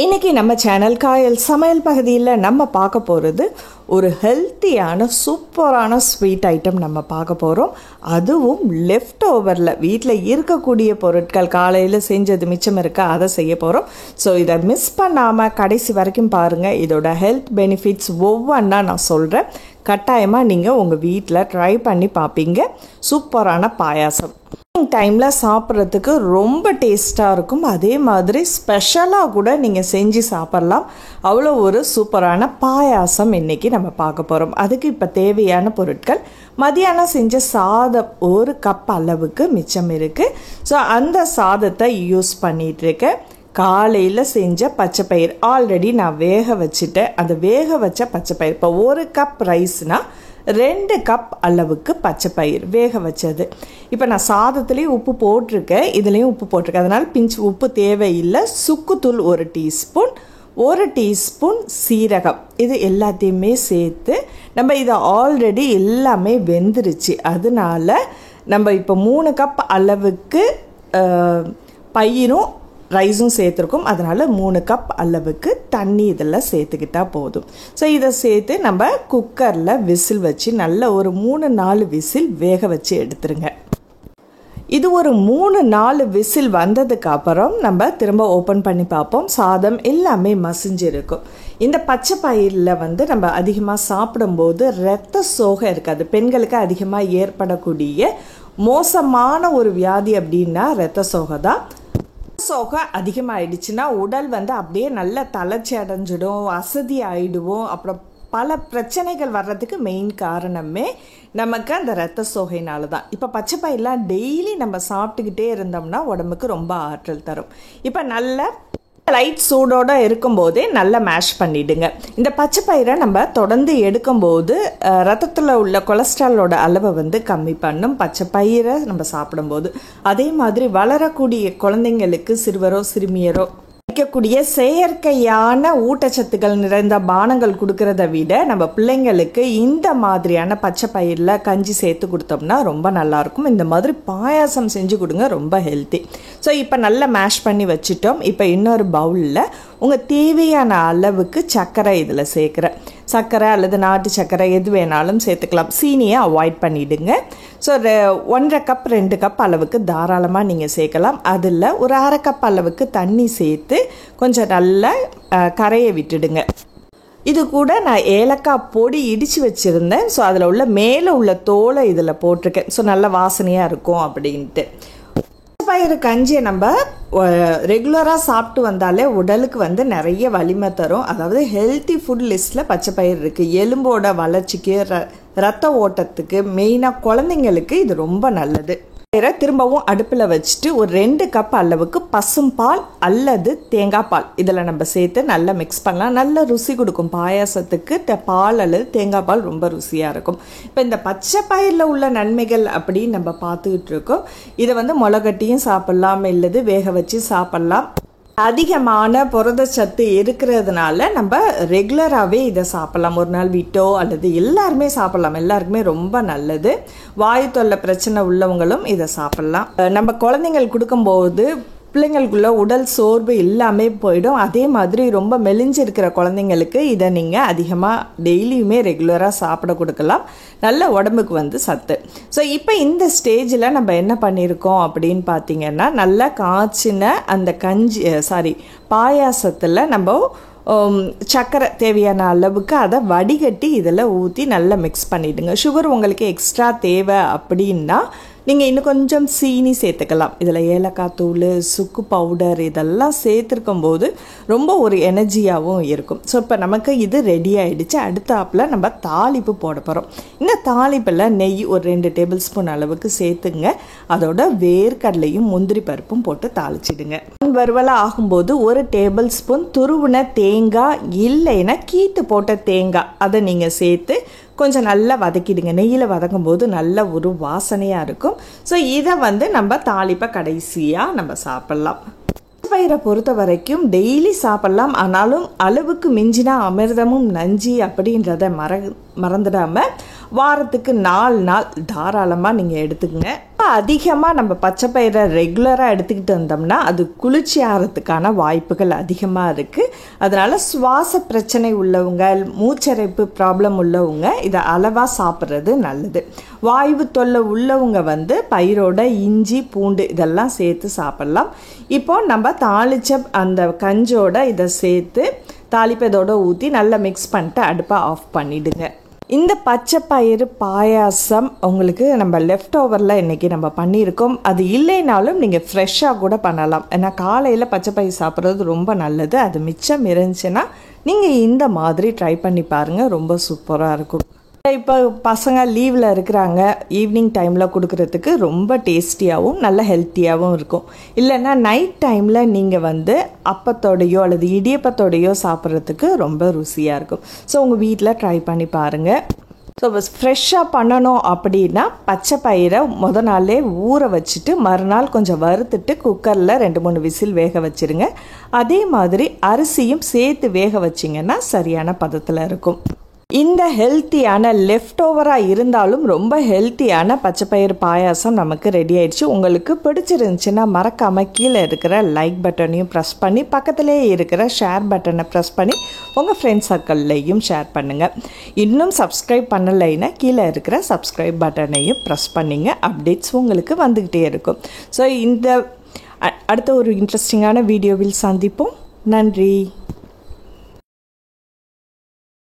இன்றைக்கி நம்ம சேனல் காயல் சமையல் பகுதியில் நம்ம பார்க்க போகிறது ஒரு ஹெல்த்தியான சூப்பரான ஸ்வீட் ஐட்டம் நம்ம பார்க்க போகிறோம். அதுவும் லெஃப்ட் ஓவரில் வீட்டில் இருக்கக்கூடிய பொருட்கள் காலையில் செஞ்சது மிச்சம் இருக்கா அதை செய்ய போகிறோம். ஸோ இதை மிஸ் பண்ணாமல் கடைசி வரைக்கும் பாருங்கள். இதோட ஹெல்த் பெனிஃபிட்ஸ் ஒவ்வொன்றா நான் சொல்கிறேன். கட்டாயமாக நீங்கள் உங்கள் வீட்டில் ட்ரை பண்ணி பார்ப்பீங்க. சூப்பரான பாயாசம் டைமில் சாப்பிட்றதுக்கு ரொம்ப டேஸ்ட்டாக இருக்கும். அதே மாதிரி ஸ்பெஷலாக கூட நீங்கள் செஞ்சு சாப்பிட்லாம். அவ்வளோ ஒரு சூப்பரான பாயாசம் இன்றைக்கி நம்ம பார்க்க போகிறோம். அதுக்கு இப்போ தேவையான பொருட்கள், மதியானம் செஞ்ச சாதம் 1 கப் அளவுக்கு மிச்சம் இருக்குது. ஸோ அந்த சாதத்தை யூஸ் பண்ணிகிட்ருக்கேன். காலையில் செஞ்ச பச்சைப்பயிர் ஆல்ரெடி நான் வேக வச்சுட்டேன். அந்த வேக வச்ச பச்சைப்பயிர் இப்போ 1 கப் ரைஸ்னால் 2 கப் அளவுக்கு பச்சைப்பயிர் வேக வச்சது. இப்போ நான் சாதத்துலேயும் உப்பு போட்டிருக்கேன், இதுலேயும் உப்பு போட்டிருக்கேன். அதனால் பிஞ்சு உப்பு தேவையில்லை. சுக்குத்தூள் 1 டீஸ்பூன், 1 டீஸ்பூன் சீரகம், இது எல்லாத்தையுமே சேர்த்து நம்ம இதை ஆல்ரெடி எல்லாமே வெந்துருச்சு. அதனால நம்ம இப்போ 3 கப் அளவுக்கு பயிரும் ரைஸும் சேர்த்துருக்கோம். அதனால் 3 கப் அளவுக்கு தண்ணி இதில் சேர்த்துக்கிட்டால் போதும். ஸோ இதை சேர்த்து நம்ம குக்கரில் விசில் வச்சு நல்ல ஒரு 3-4 விசில் வேக வச்சு எடுத்துருங்க. இது ஒரு 3-4 விசில் வந்ததுக்கு அப்புறம் நம்ம திரும்ப ஓப்பன் பண்ணி பார்ப்போம். சாதம் எல்லாமே மசிஞ்சிருக்கும். இந்த பச்சை பயிரில் நம்ம அதிகமாக சாப்பிடும்போது இரத்த சோகை இருக்காது. பெண்களுக்கு அதிகமாக ஏற்படக்கூடிய மோசமான ஒரு வியாதி அப்படின்னா இரத்த சோகை தான். சோகை அதிகமாகிடுச்சுன்னா உடல் அப்படியே நல்ல தளர்ச்சி அடைஞ்சிடும், அசதி ஆகிடுவோம். அப்புறம் பல பிரச்சனைகள் வர்றதுக்கு மெயின் காரணமே நமக்கு அந்த இரத்த சோகையினால தான். இப்போ பச்சை பயிரெலாம் டெய்லி நம்ம சாப்பிட்டுக்கிட்டே இருந்தோம்னா உடம்புக்கு ரொம்ப ஆற்றல் தரும். இப்போ நல்ல லைட் சூடோடு இருக்கும்போதே நல்லா மேஷ் பண்ணிவிடுங்க. இந்த பச்சை பயிரை நம்ம தொடர்ந்து எடுக்கும்போது ரத்தத்தில் உள்ள கொலஸ்ட்ராலோட அளவை கம்மி பண்ணும் பச்சை பயிரை நம்ம சாப்பிடும்போது. அதே மாதிரி வளரக்கூடிய குழந்தைங்களுக்கு, சிறுவரோ சிறுமியரோ வைக்கக்கூடிய செயற்கையான ஊட்டச்சத்துக்கள் நிறைந்த பானங்கள் கொடுக்கறத விட நம்ம பிள்ளைங்களுக்கு இந்த மாதிரியான பச்சை பயிரில் கஞ்சி சேர்த்து கொடுத்தோம்னா ரொம்ப நல்லாயிருக்கும். இந்த மாதிரி பாயாசம் செஞ்சு கொடுங்க, ரொம்ப ஹெல்த்தி. ஸோ இப்போ நல்லா மேஷ் பண்ணி வச்சுட்டோம். இப்போ இன்னொரு பவுலில் உங்கள் தேவையான அளவுக்கு சர்க்கரை இதில் சேர்க்குறேன். சர்க்கரை அல்லது நாட்டு சர்க்கரை எது வேணாலும் சேர்த்துக்கலாம். சீனியை அவாய்ட் பண்ணிவிடுங்க. ஸோ 1.5 கப் 2 கப் அளவுக்கு தாராளமாக நீங்கள் சேர்க்கலாம். அதில் ஒரு 1/2 கப் அளவுக்கு தண்ணி சேர்த்து கொஞ்சம் நல்லா கரையை விட்டுடுங்க. இது கூட நான் ஏலக்காய் பொடி இடித்து வச்சுருந்தேன். ஸோ அதில் உள்ள மேலே உள்ள தோலை இதில் போட்டிருக்கேன். ஸோ நல்ல வாசனையாக இருக்கும் அப்படின்ட்டு. பயிறு கஞ்சியை நம்ம ரெகுலராக சாப்பிட்டு வந்தாலே உடலுக்கு நிறைய வலிமை தரும். அதாவது ஹெல்த்தி ஃபுட் லிஸ்ட்டில் பச்சை பயிர் இருக்குது. எலும்போட வளர்ச்சிக்கு, ரத்த ஓட்டத்துக்கு, மெயினாக குழந்தைங்களுக்கு இது ரொம்ப நல்லது. பயிரை திரும்பவும் அடுப்பில் வச்சுட்டு ஒரு 2 கப் அளவுக்கு பசும்பால் அல்லது தேங்காய் பால் இதில் நம்ம சேர்த்து நல்லா மிக்ஸ் பண்ணலாம். நல்ல ருசி கொடுக்கும் பாயாசத்துக்கு. பால் அல்லது தேங்காய் பால் ரொம்ப ருசியாக இருக்கும். இப்போ இந்த பச்சை பயிரில் உள்ள நன்மைகள் அப்படின்னு நம்ம பார்த்துக்கிட்டு இருக்கோம். இதை முளைகட்டியும் சாப்பிட்லாம், இல்லது வேக வச்சு சாப்பிட்லாம். அதிகமான புரதச்சத்து இருக்கிறதுனால நம்ம ரெகுலராகவே இதை சாப்பிட்லாம். ஒரு நாள் விட்டோ அல்லது எல்லாருமே சாப்பிட்லாம். எல்லாருக்குமே ரொம்ப நல்லது. வாயு தொல்லை பிரச்சனை உள்ளவங்களும் இதை சாப்பிட்லாம். நம்ம குழந்தைங்களுக்கு கொடுக்கும்போது பிள்ளைங்களுக்குள்ள உடல் சோர்வு எல்லாமே போயிடும். அதே மாதிரி ரொம்ப மெலிஞ்சிருக்கிற குழந்தைங்களுக்கு இதை நீங்கள் அதிகமாக டெய்லியுமே ரெகுலராக சாப்பிட கொடுக்கலாம். நல்ல உடம்புக்கு சத்து. ஸோ இப்போ இந்த ஸ்டேஜில் நம்ம என்ன பண்ணியிருக்கோம் அப்படின்னு பார்த்தீங்கன்னா, நல்லா காய்ச்சின அந்த பாயாசத்தில் நம்ம சர்க்கரை தேவையான அளவுக்கு அதை வடிகட்டி இதில் ஊற்றி நல்லா மிக்ஸ் பண்ணிவிடுங்க. சுகர் உங்களுக்கு எக்ஸ்ட்ரா தேவை அப்படின்னா நீங்கள் இன்னும் கொஞ்சம் சீனி சேர்த்துக்கலாம். இதில் ஏலக்காய் தூள், சுக்கு பவுடர் இதெல்லாம் சேர்த்துருக்கும் போது ரொம்ப ஒரு எனர்ஜியாகவும் இருக்கும். ஸோ இப்போ நமக்கு இது ரெடி ஆகிடுச்சு. அடுத்தாப்பில் நம்ம தாளிப்பு போட போகிறோம். இந்த தாளிப்பில் நெய் ஒரு 2 டேபிள் ஸ்பூன் அளவுக்கு சேர்த்துங்க. அதோட வேர்க்கடலையும் முந்திரி பருப்பும் போட்டு தாளிச்சிடுங்க. வறுவலாக ஆகும்போது 1 டேபிள் ஸ்பூன் துருவின தேங்காய் இல்லைன்னா கீத்து போட்ட தேங்காய் அதை நீங்கள் சேர்த்து கொஞ்சம் நல்லா வதக்கிடுங்க. நெய்யில் வதக்கும் போது நல்ல ஒரு வாசனையாக இருக்கும். ஸோ இதை நம்ம தாளிப்பை கடைசியாக நம்ம சாப்பிட்லாம். பயிரை பொறுத்த வரைக்கும் டெய்லி சாப்பிட்லாம். ஆனாலும் அளவுக்கு மிஞ்சினா அமிர்தமும் நஞ்சி அப்படின்றத மறந்துடாமல் வாரத்துக்கு 4 நாள் தாராளமாக நீங்கள் எடுத்துக்கங்க. அதிகமாக நம்ம பச்சை பயிரை ரெகுலராக எடுத்துக்கிட்டு இருந்தோம்னா அது குளிர்ச்சி ஆகிறதுக்கான வாய்ப்புகள் அதிகமாக இருக்குது. அதனால் சுவாச பிரச்சனை உள்ளவங்க, மூச்சரைப்பு ப்ராப்ளம் உள்ளவங்க இதை அளவாக சாப்பிட்றது நல்லது. வாய்வு தொல்லை உள்ளவங்க பயிரோட இஞ்சி பூண்டு இதெல்லாம் சேர்த்து சாப்பிட்லாம். இப்போ நம்ம தாளிச்ச அந்த கஞ்சோட இதை சேர்த்து தாளிப்பதோடு ஊற்றி நல்லா மிக்ஸ் பண்ணிட்டு அடுப்பை ஆஃப் பண்ணிவிடுங்க. இந்த பச்சை பயிறு பாயாசம் உங்களுக்கு நம்ம லெஃப்ட் ஓவரில் இன்றைக்கி நம்ம பண்ணியிருக்கோம். அது இல்லைனாலும் நீங்கள் ஃப்ரெஷ்ஷாக கூட பண்ணலாம். ஏன்னா காலையில் பச்சை பயிறு சாப்பிட்றது ரொம்ப நல்லது. அது மிச்சம் இருந்துச்சுன்னா நீங்கள் இந்த மாதிரி ட்ரை பண்ணி பாருங்கள், ரொம்ப சூப்பராக இருக்கும். இப்போ பசங்க லீவில் இருக்கிறாங்க, ஈவினிங் டைமில் கொடுக்குறதுக்கு ரொம்ப டேஸ்டியாகவும் நல்ல ஹெல்த்தியாகவும் இருக்கும். இல்லைன்னா நைட் டைமில் நீங்கள் அப்பத்தோடையோ அல்லது இடியப்பத்தோடையோ சாப்பிட்றதுக்கு ரொம்ப ருசியாக இருக்கும். ஸோ உங்கள் வீட்டில் ட்ரை பண்ணி பாருங்கள். ஸோ ஃப்ரெஷ்ஷாக பண்ணணும் அப்படின்னா பச்சை பயிரை நாளே ஊற வச்சுட்டு மறுநாள் கொஞ்சம் வறுத்துட்டு குக்கரில் 2-3 விசில் வேக வச்சுருங்க. அதே மாதிரி அரிசியும் சேர்த்து வேக வச்சிங்கன்னா சரியான பதத்தில் இருக்கும். இந்த ஹெல்த்தியான லெஃப்ட் ஓவராக இருந்தாலும் ரொம்ப ஹெல்த்தியான பச்சைப்பயிறு பாயாசம் நமக்கு ரெடி ஆயிடுச்சு. உங்களுக்கு பிடிச்சிருந்துச்சுன்னா மறக்காமல் கீழே இருக்கிற லைக் பட்டனையும் ப்ரெஸ் பண்ணி பக்கத்திலே இருக்கிற ஷேர் பட்டனை ப்ரெஸ் பண்ணி உங்கள் ஃப்ரெண்ட்ஸ் சர்க்கிள்லையும் ஷேர் பண்ணுங்கள். இன்னும் சப்ஸ்கிரைப் பண்ணலைன்னா கீழே இருக்கிற சப்ஸ்கிரைப் பட்டனையும் ப்ரெஸ் பண்ணிங்க. அப்டேட்ஸ் உங்களுக்கு வந்துக்கிட்டே இருக்கும். ஸோ இந்த அடுத்த ஒரு இன்ட்ரெஸ்டிங்கான வீடியோவில் சந்திப்போம். நன்றி.